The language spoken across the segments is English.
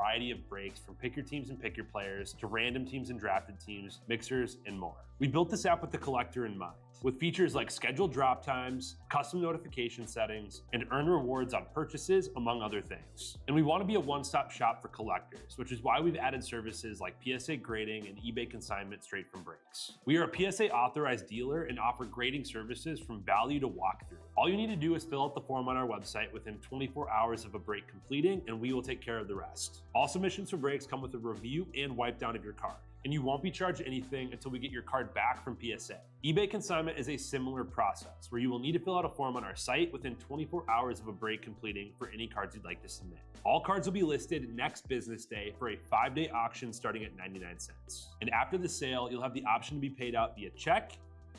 variety of breaks from pick your teams and pick your players to random teams and drafted teams, mixers, and more. We built this app with the collector in mind, with features like scheduled drop times, custom notification settings, and earn rewards on purchases, among other things. And we want to be a one-stop shop for collectors, which is why we've added services like PSA grading and eBay consignment straight from breaks. We are a PSA authorized dealer and offer grading services from value to walkthrough. All you need to do is fill out the form on our website within 24 hours of a break completing, and we will take care of the rest. All submissions for breaks come with a review and wipe down of your card, and you won't be charged anything until we get your card back from PSA. eBay consignment is a similar process where you will need to fill out a form on our site within 24 hours of a break completing for any cards you'd like to submit. All cards will be listed next business day for a 5-day auction starting at 99 cents. And after the sale, you'll have the option to be paid out via check,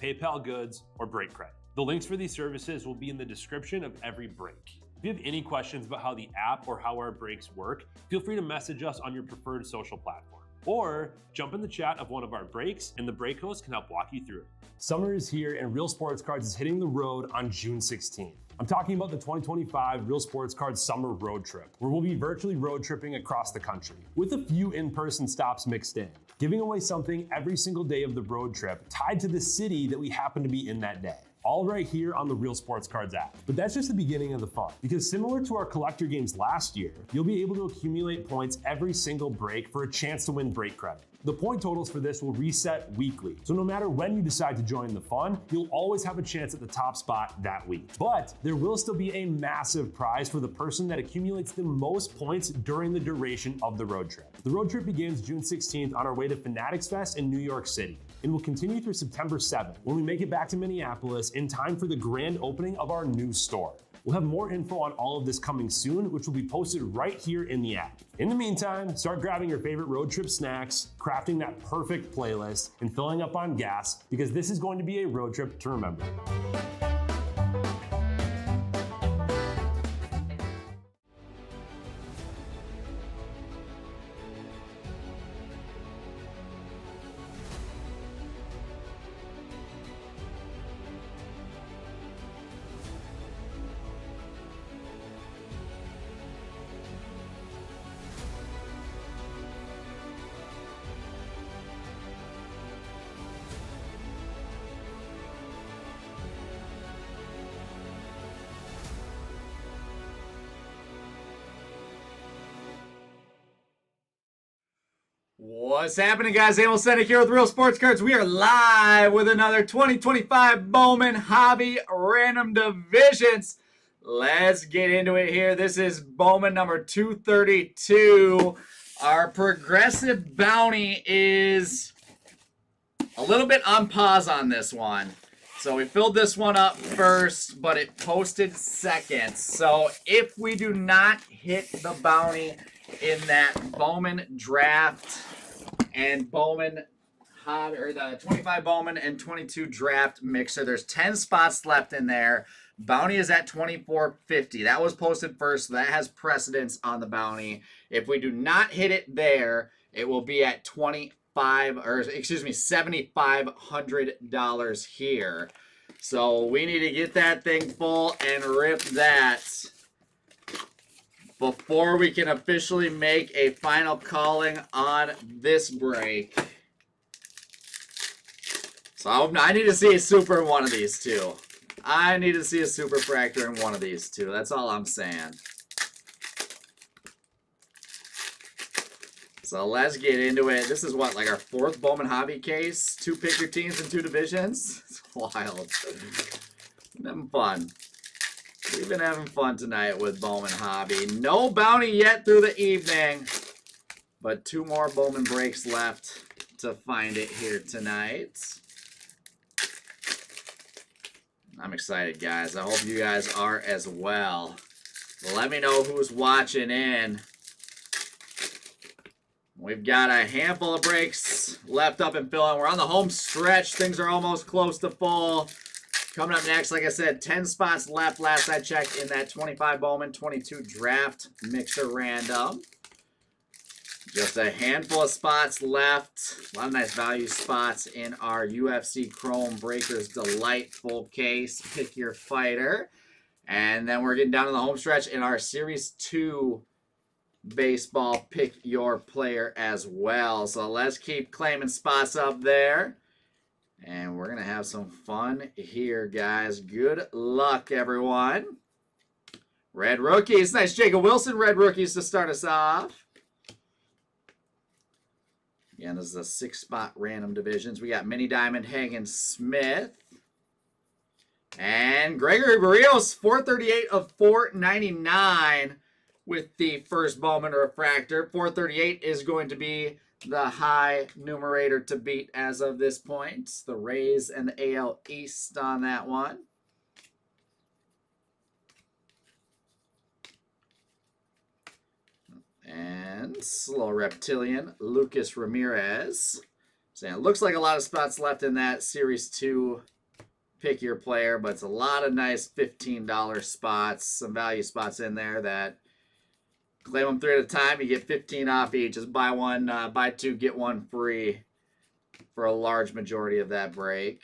PayPal goods, or break credit. The links for these services will be in the description of every break. If you have any questions about how the app or how our breaks work, feel free to message us on your preferred social platform. Or jump in the chat of one of our breaks and the break host can help walk you through it. Summer is here and Real Sports Cards is hitting the road on June 16th. I'm talking about the 2025 Real Sports Cards Summer Road Trip, where we'll be virtually road tripping across the country, with a few in-person stops mixed in, giving away something every single day of the road trip tied to the city that we happen to be in that day. All right here on the Real Sports Cards app. But that's just the beginning of the fun, because similar to our collector games last year, you'll be able to accumulate points every single break for a chance to win break credit. The point totals for this will reset weekly, so no matter when you decide to join the fun, you'll always have a chance at the top spot that week. But there will still be a massive prize for the person that accumulates the most points during the duration of the road trip. The road trip begins June 16th on our way to Fanatics Fest in New York City, and will continue through September 7th when we make it back to Minneapolis in time for the grand opening of our new store. We'll have more info on all of this coming soon, which will be posted right here in the app. In the meantime, start grabbing your favorite road trip snacks, crafting that perfect playlist, and filling up on gas, because this is going to be a road trip to remember. What's happening, guys? Emil Senek here with Real Sports Cards. We are live with another 2025 Bowman Hobby Random Divisions. Let's get into it here. This is Bowman number 232. Our progressive bounty is a little bit on pause on this one. So we filled this one up first, but it posted second. So if we do not hit the bounty in that Bowman draft and Bowman hobby, or the 25 Bowman and 22 draft mixer, there's 10 spots left in there. Bounty is at $24.50. That was posted first, so that has precedence on the bounty. If we do not hit it there, it will be at $7,500 here. So we need to get that thing full and rip that before we can officially make a final calling on this break. So I need to see a super in one of these two. I need to see a super fractor in one of these two. That's all I'm saying. So let's get into it. This is what, like our fourth Bowman Hobby case? 2 pick your teams and 2 divisions? It's wild. Been having fun. We've been having fun tonight with Bowman Hobby. No bounty yet through the evening, but 2 more Bowman breaks left to find it here tonight. I'm excited, guys. I hope you guys are as well. Let me know who's watching in. We've got a handful of breaks left up and filling. We're on the home stretch. Things are almost close to full. Coming up next, like I said, 10 spots left last I checked in that 25 Bowman, 22 draft mixer random. Just a handful of spots left. A lot of nice value spots in our UFC Chrome Breakers Delightful case. Pick your fighter. And then we're getting down to the home stretch in our Series 2 baseball pick your player as well. So let's keep claiming spots up there. And we're going to have some fun here, guys. Good luck, everyone. Red rookies. Nice Jacob Wilson red rookies to start us off. Again, this is a 6-spot random divisions. We got Mini Diamond Hagen Smith. And Gregory Barrios, 438 of 499 with the first Bowman refractor. 438 is going to be the high numerator to beat as of this point. The Rays and the AL East on that one. And Slow Reptilian, Lucas Ramirez. So it looks like a lot of spots left in that Series 2 pick your player, but it's a lot of nice $15 spots, some value spots in there that claim them 3 at a time. You get 15 off each. Just buy one, buy 2, get 1 free for a large majority of that break.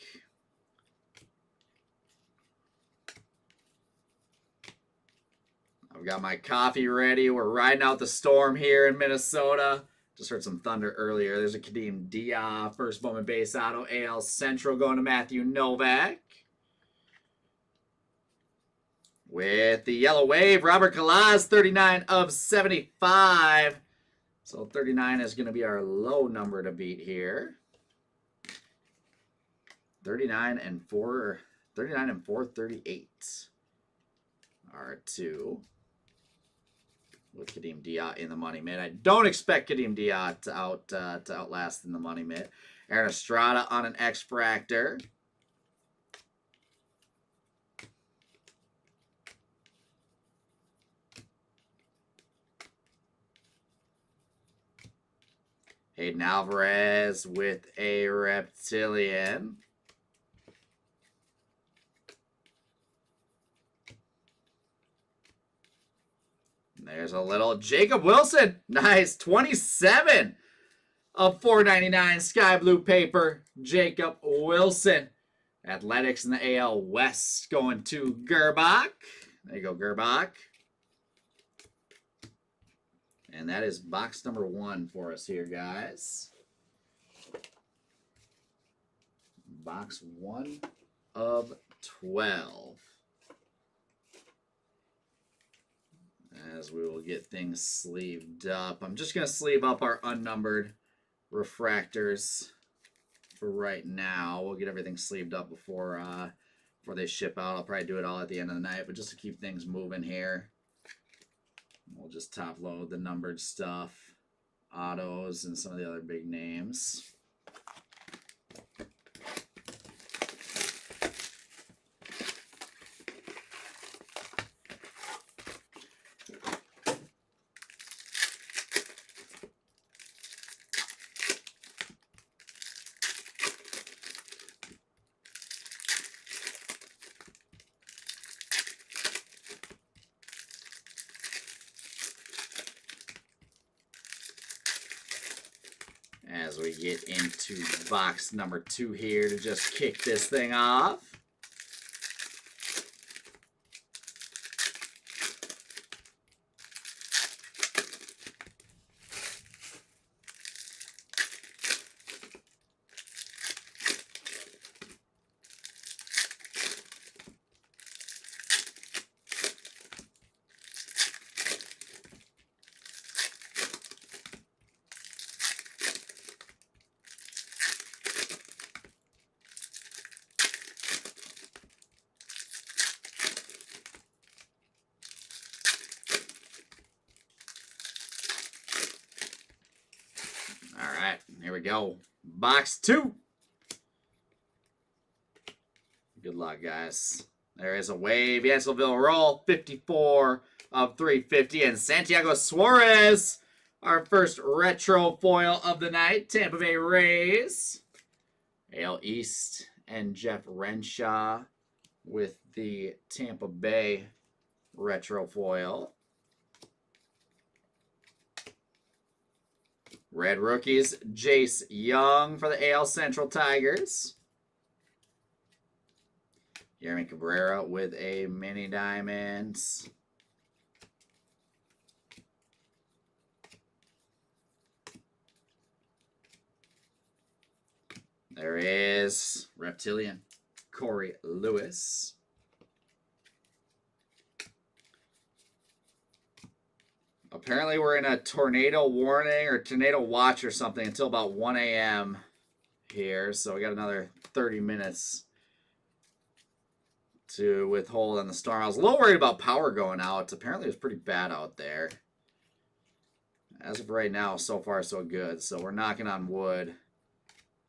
I've got my coffee ready. We're riding out the storm here in Minnesota. Just heard some thunder earlier. There's a Kadeem Dia, first Bowman base auto. AL Central going to Matthew Novak. With the yellow wave, Robert Kalaz, 39 of 75. So 39 is going to be our low number to beat here. 39 and 438 are 2. With Kadeem Dia in the money mid. I don't expect Kadeem Dia to outlast in the money mid. Aaron Estrada on an X-Fractor. Hayden Alvarez with a Reptilian. There's a little Jacob Wilson. Nice. 27 of 499 sky blue paper. Jacob Wilson. Athletics in the AL West going to Gerbach. There you go, Gerbach. And that is box number 1 for us here, guys. Box 1 of 12. As we will get things sleeved up. I'm just going to sleeve up our unnumbered refractors for right now. We'll get everything sleeved up before they ship out. I'll probably do it all at the end of the night, but just to keep things moving here, we'll just top load the numbered stuff, autos, and some of the other big names. As we get into box number 2 here to just kick this thing off. All right, here we go. Box 2. Good luck, guys. There is a wave. Yanceyville roll, 54 of 350. And Santiago Suarez, our first retro foil of the night. Tampa Bay Rays. AL East and Jeff Renshaw with the Tampa Bay retro foil. Red rookies, Jace Young for the AL Central Tigers. Jeremy Cabrera with a mini diamonds. There is Reptilian, Corey Lewis. Apparently we're in a tornado warning or tornado watch or something until about 1 a.m. here. So we got another 30 minutes to withhold on the storm. I was a little worried about power going out. Apparently it was pretty bad out there. As of right now, so far so good. So we're knocking on wood,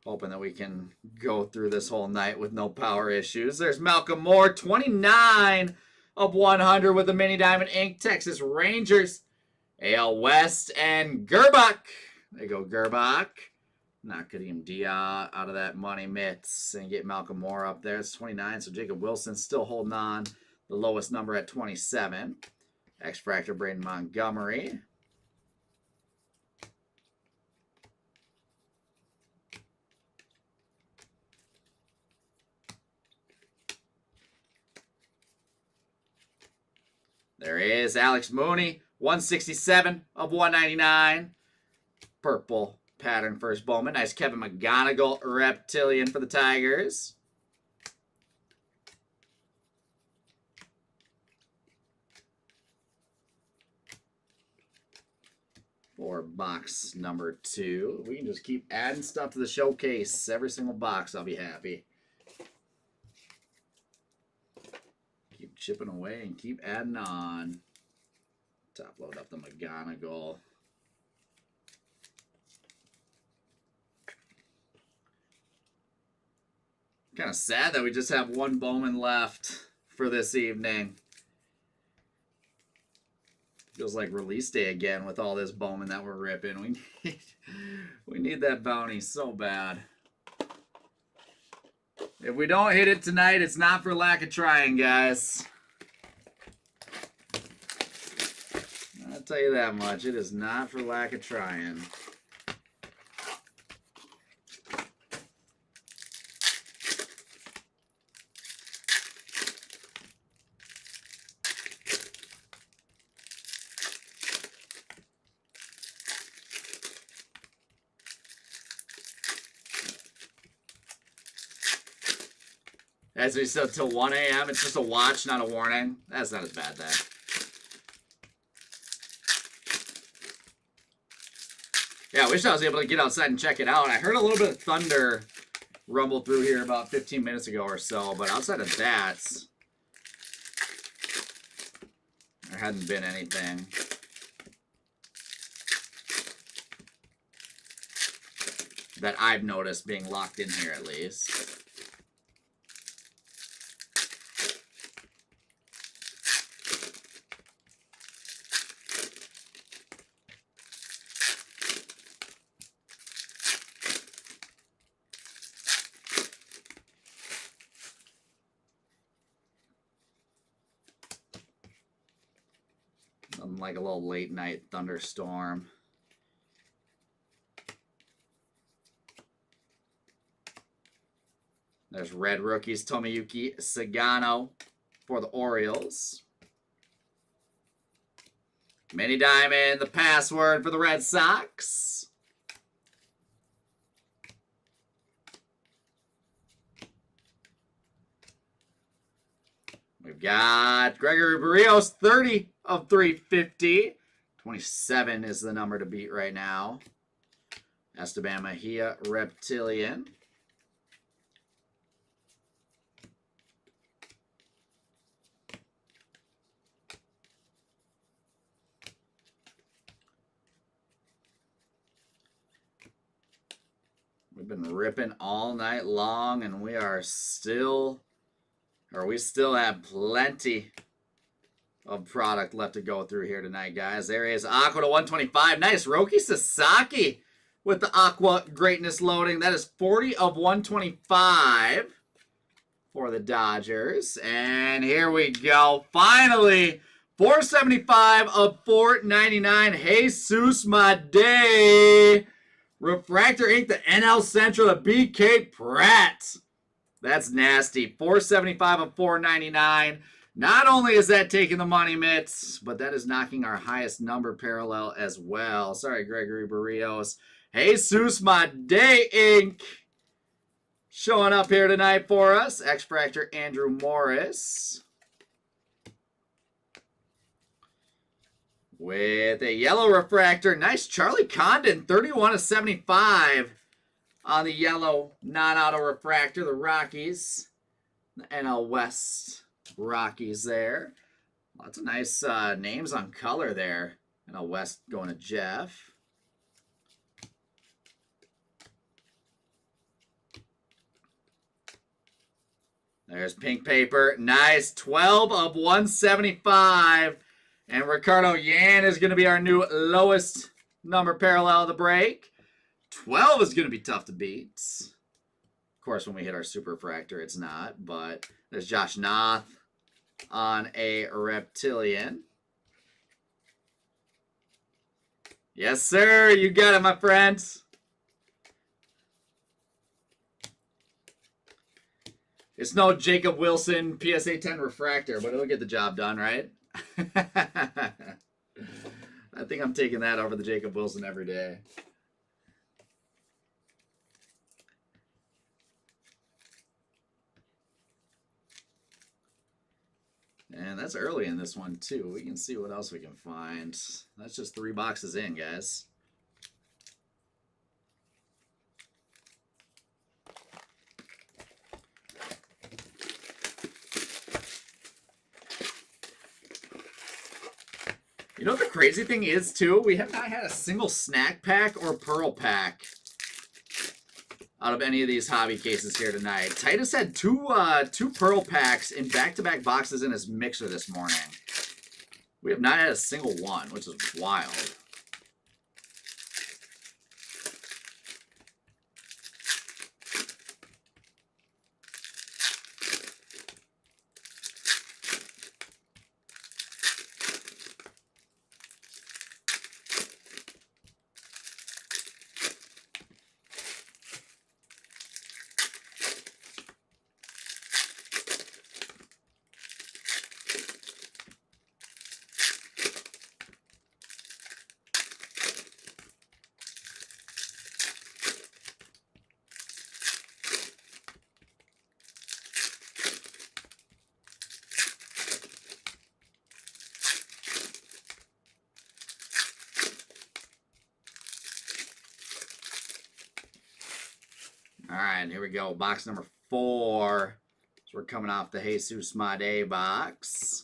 hoping that we can go through this whole night with no power issues. There's Malcolm Moore, 29 of 100 with the Mini Diamond Ink. Texas Rangers, AL West, and Gerbach. There you go, Gerbach. Knock Kadeem Dia out of that money mitts and get Malcolm Moore up there. It's 29, so Jacob Wilson still holding on. The lowest number at 27. X-Fractor Braden Montgomery. There is Alex Mooney, 167 of 199. Purple pattern first Bowman. Nice Kevin McGonigal Reptilian for the Tigers. For box number 2. We can just keep adding stuff to the showcase. Every single box, I'll be happy. Keep chipping away and keep adding on. Top load up the McGonigal. Kind of sad that we just have one Bowman left for this evening. Feels like release day again with all this Bowman that we're ripping. We need that bounty so bad. If we don't hit it tonight, it's not for lack of trying, guys. I'll tell you that much. It is not for lack of trying. As we said, till 1 a.m. It's just a watch, not a warning. That's not as bad then. Yeah, I wish I was able to get outside and check it out. I heard a little bit of thunder rumble through here about 15 minutes ago or so, but outside of that, there hadn't been anything. That I've noticed being locked in here at least. Something like a little late night thunderstorm. There's red rookies, Tomoyuki Sagano for the Orioles. Mini Diamond, the password for the Red Sox. We've got Gregory Barrios, 30 of 350. 27 is the number to beat right now. Esteban Mejia, Reptilian. We've been ripping all night long, and we are still, we still have plenty of product left to go through here tonight, guys. There is Aqua to 125. Nice. Roki Sasaki with the Aqua Greatness loading. That is 40 of 125 for the Dodgers. And here we go. Finally, 475 of 499. Jesus Madej. Refractor Ink, the NL Central, the BK Pratt. That's nasty. 475 of 499. Not only is that taking the money mitts, but that is knocking our highest number parallel as well. Sorry, Gregory Barrios. Jesus Madej Ink. Showing up here tonight for us, X-Fractor Andrew Morris. With a yellow refractor, nice Charlie Condon, 31/75 on the yellow non-auto refractor. The Rockies, the NL West Rockies there. Lots of nice names on color there. NL West going to Jeff. There's pink paper. Nice. 12/175. And Ricardo Yan is going to be our new lowest number parallel of the break. 12 is going to be tough to beat. Of course, when we hit our super refractor, it's not. But there's Josh Noth on a reptilian. Yes, sir. You got it, my friends. It's no Jacob Wilson PSA 10 refractor, but it'll get the job done, right? I think I'm taking that over the Jacob Wilson every day. And that's early in this one, too. We can see what else we can find. That's just 3 boxes in, guys. You know what the crazy thing is, too? We have not had a single snack pack or pearl pack out of any of these hobby cases here tonight. Titus had two pearl packs in back-to-back boxes in his mixer this morning. We have not had a single one, which is wild. All right, here we go. Box number 4. So we're coming off the Jesus Made box.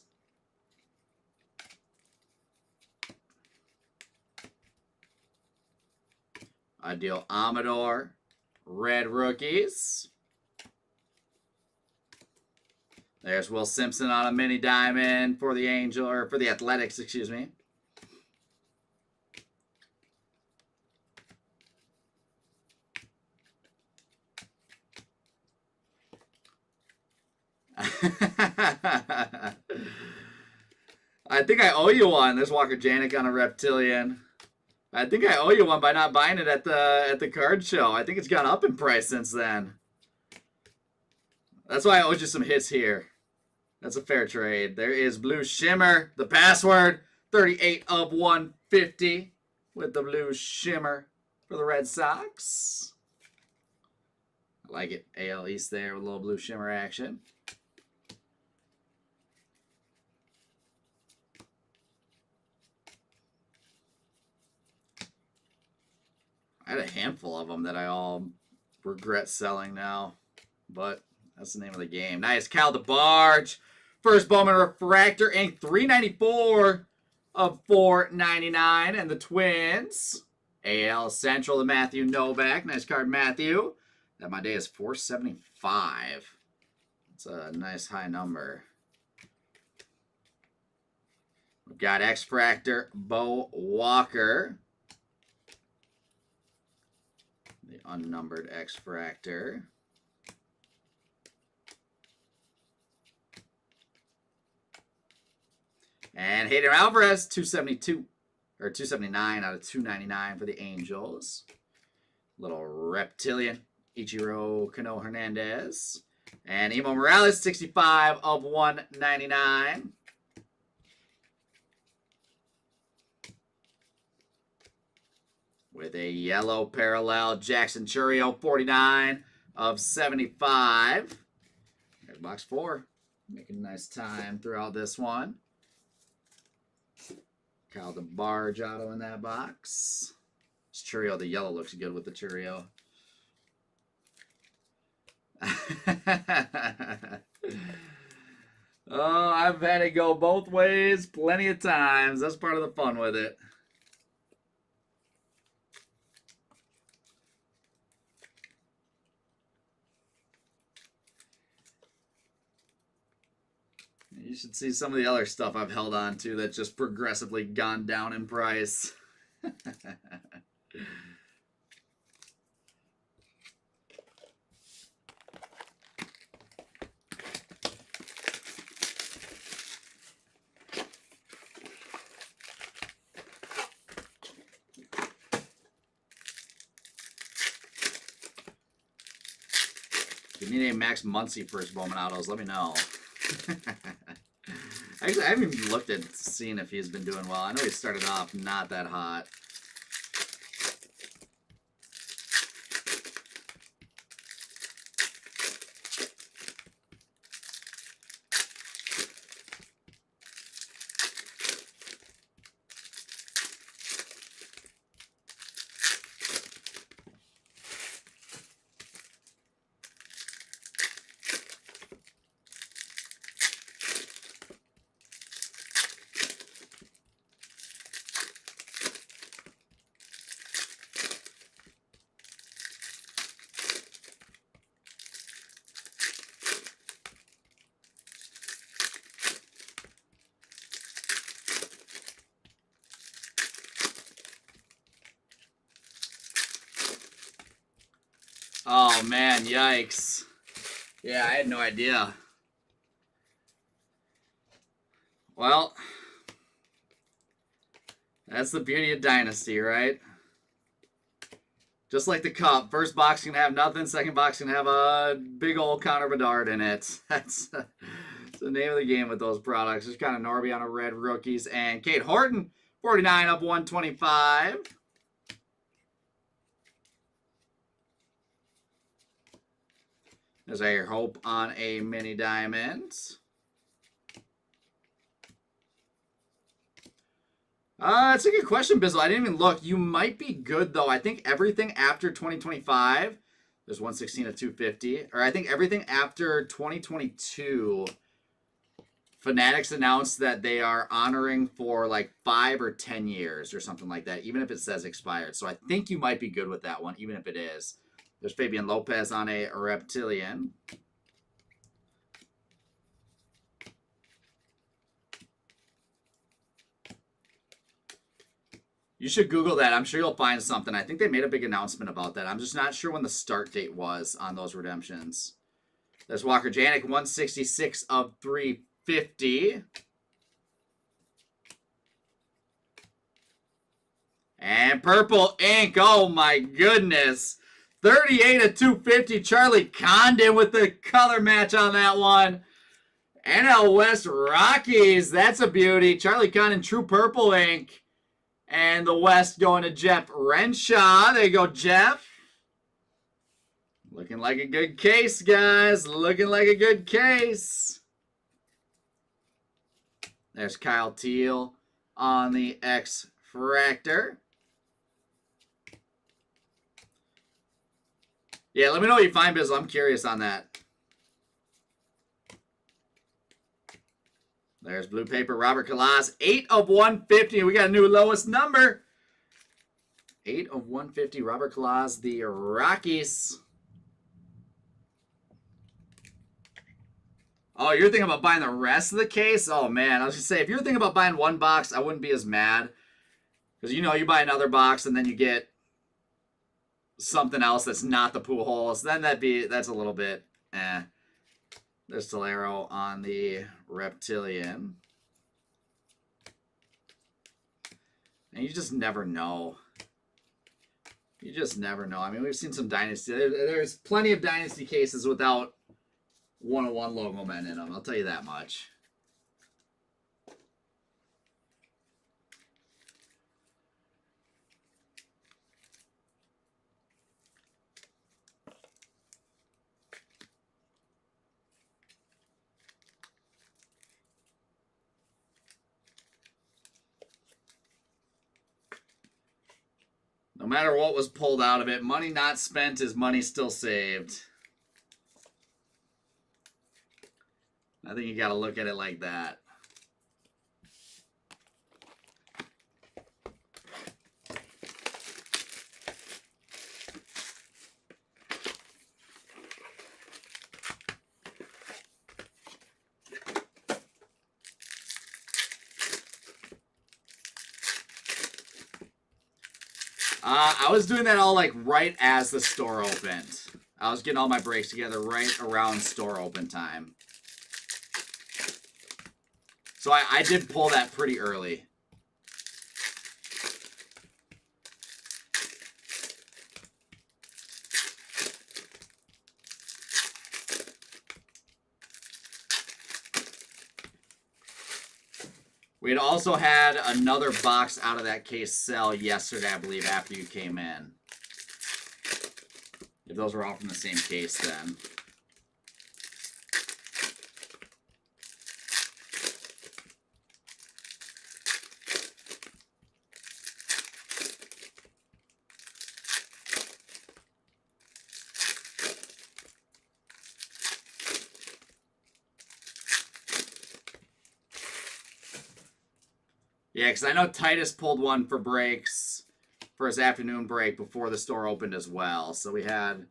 Ideal Amador. Red rookies. There's Will Simpson on a mini diamond for the Angel, or for the Athletics, excuse me. I think I owe you one. There's Walker Janik on a reptilian. I think I owe you one by not buying it at the card show. I think it's gone up in price since then. That's why I owed you some hits here. That's a fair trade. There is Blue Shimmer, the password, 38/150 with the Blue Shimmer for the Red Sox. I like it. AL East there with a little Blue Shimmer action. I had a handful of them that I all regret selling now, but that's the name of the game. Nice. Cal DeBarge. First Bowman refractor, ink 394/499. And the Twins. AL Central to Matthew Novak. Nice card, Matthew. That my day is 475. That's a nice high number. We've got X-Fractor, Bo Walker. The unnumbered X-Fractor. And Hayden Alvarez, 272, or 279 out of 299 for the Angels. Little reptilian, Ichiro Cano Hernandez. And Emo Morales, 65/199. With a yellow parallel, Jackson Churio, 49 of 75. There's box 4. Making a nice time throughout this one. Kyle DeBarge auto in that box. This Churio, the yellow looks good with the Churio. Oh, I've had it go both ways plenty of times. That's part of the fun with it. You should see some of the other stuff I've held on to that's just progressively gone down in price. If you need a Max Muncy first Bowman autos, let me know. Actually, I haven't even looked at seeing if he's been doing well. I know he started off not that hot. Oh, man, yikes. Yeah, I had no idea. Well, that's the beauty of Dynasty, right? Just like the Cup. First box can have nothing. Second box can have a big old Connor Bedard in it. That's the name of the game with those products. There's kind of Norby on a red rookies. And Kate Horton, 49 of 125. There's a Hope on a mini diamond. It's a good question, Bizzle. I didn't even look. You might be good, though. I think everything after 2025, there's 116 of 250. Or I think everything after 2022, Fanatics announced that they are honoring for like 5 or 10 years or something like that, even if it says expired. So I think you might be good with that one, even if it is. There's Fabian Lopez on a Reptilian. You should Google that. I'm sure you'll find something. I think they made a big announcement about that. I'm just not sure when the start date was on those redemptions. There's Walker Janik, 166 of 350. And purple ink. Oh, my goodness. 38 of 250. Charlie Condon with the color match on that one. NL West Rockies. That's a beauty. Charlie Condon, true purple ink. And the West going to Jeff Renshaw. There you go, Jeff. Looking like a good case, guys. Looking like a good case. There's Kyle Teal on the X-Fractor. Yeah, let me know what you find, Bizzle. I'm curious on that. There's blue paper, Robert Kalas, 8 of 150. We got a new lowest number. 8 of 150, Robert Kalas, the Rockies. Oh, you're thinking about buying the rest of the case? Oh, man. I was going to say, if you're thinking about buying one box, I wouldn't be as mad. Because, you know, you buy another box and then you get something else that's not the Pujols. Then that's a little bit, eh. There's Tolero on the Reptilian. And you just never know. You just never know. I mean, we've seen some Dynasty. There's plenty of Dynasty cases without 101 logo men in them. I'll tell you that much. No matter what was pulled out of it, money not spent is money still saved. I think you got to look at it like that. I was doing that all like right as the store opened. I was getting all my breaks together right around store open time. So I did pull that pretty early. We had also had another box out of that case sell yesterday, I believe, after you came in. If those were all from the same case then. Yeah, because I know Titus pulled one for breaks for his afternoon break before the store opened as well. So we had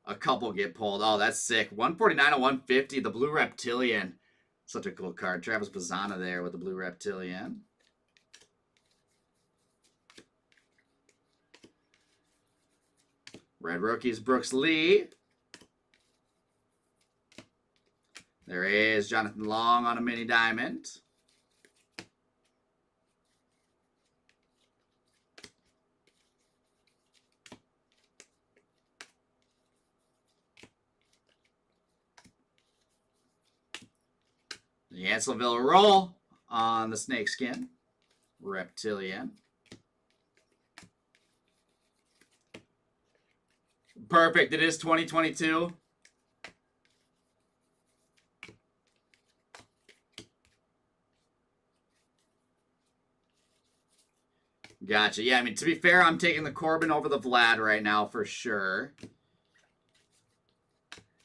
a couple get pulled. Oh, that's sick. 149 and 150, the Blue Reptilian. Such a cool card. Travis Bazzana there with the Blue Reptilian. Red Rookies, Brooks Lee. There is Jonathan Long on a mini diamond. Yanceville roll on the snakeskin. Reptilian. Perfect. It is 2022. Gotcha. Yeah, I mean, to be fair, I'm taking the Corbin over the Vlad right now for sure.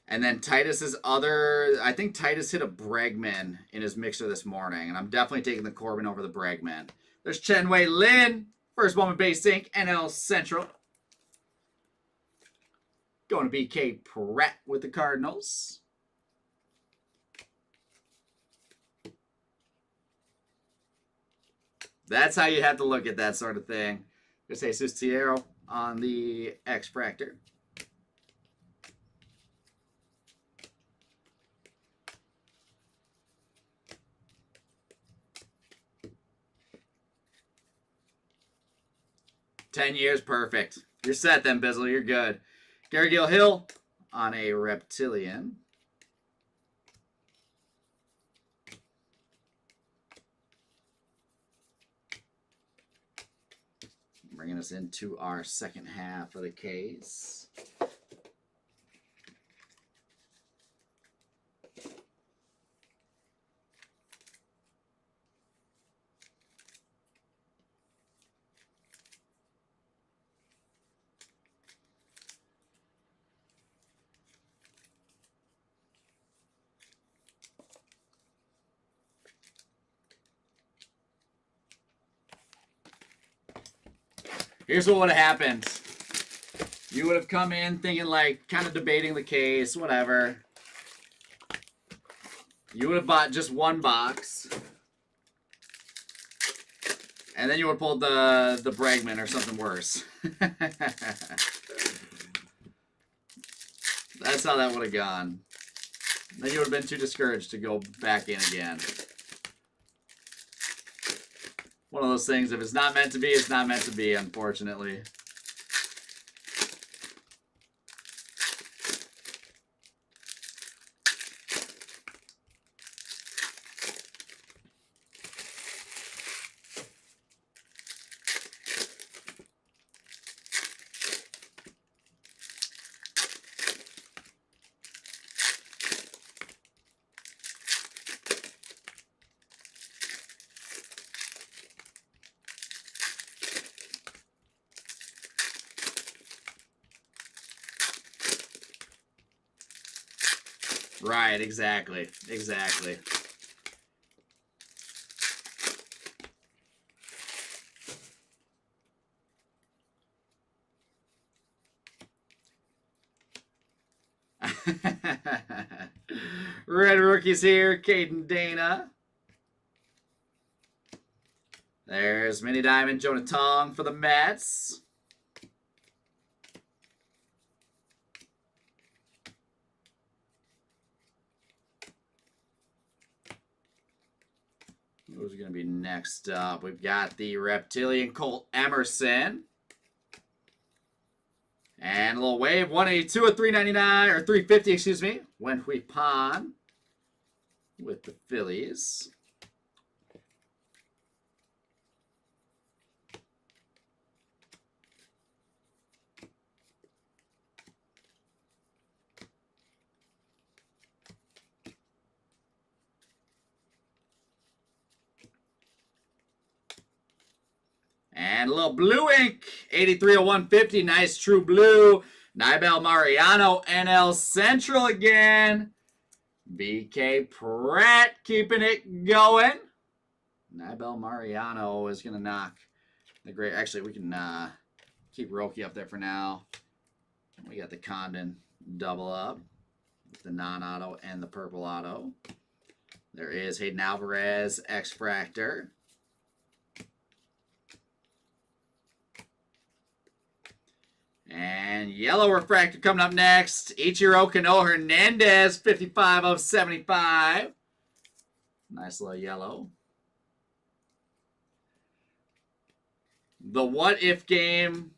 And then Titus's other, I think Titus hit a Bregman in his mixer this morning. And I'm definitely taking the Corbin over the Bregman. There's Chenwei Lin, first Bowman Base Inc., NL Central. Going to BK Pratt with the Cardinals. That's how you have to look at that sort of thing. There's Jesus Tierro on the X-Fractor. $10 perfect. You're set then, Bizzle. You're good. Gary Gill Hill on a Reptilian. Bringing us into our second half of the case. Here's what would have happened. You would have come in thinking like, kind of debating the case, whatever. You would have bought just one box. And then you would have pulled the Bregman or something worse. That's how that would have gone. Then you would have been too discouraged to go back in again. One of those things, if it's not meant to be, it's not meant to be, unfortunately. Right, exactly. Exactly. Red rookies here, Caden Dana. There's Mini Diamond, Jonah Tong for the Mets. Who's going to be next up? We've got the Reptilian Colt Emerson. And a little wave, 182 of 399, or 350, excuse me. Wenhui Pan with the Phillies. And a little blue ink, 83 of 150, nice true blue. Nibel Mariano, NL Central again. BK Pratt keeping it going. Nibel Mariano is going to knock the great. Actually, we can keep Roki up there for now. We got the Condon double up with the non-auto and the purple auto. There is Hayden Alvarez, X-Fractor. And yellow refractor coming up next. Ichiro Cano Hernandez, 55 of 75. Nice little yellow. The what if game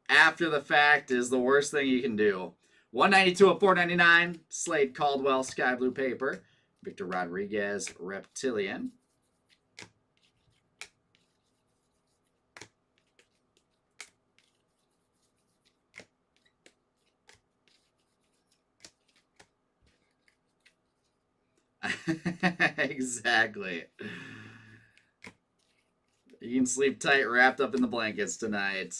after the fact is the worst thing you can do. 192 of 499. Slade Caldwell, sky blue paper. Victor Rodriguez, Reptilian. Exactly. You can sleep tight wrapped up in the blankets tonight.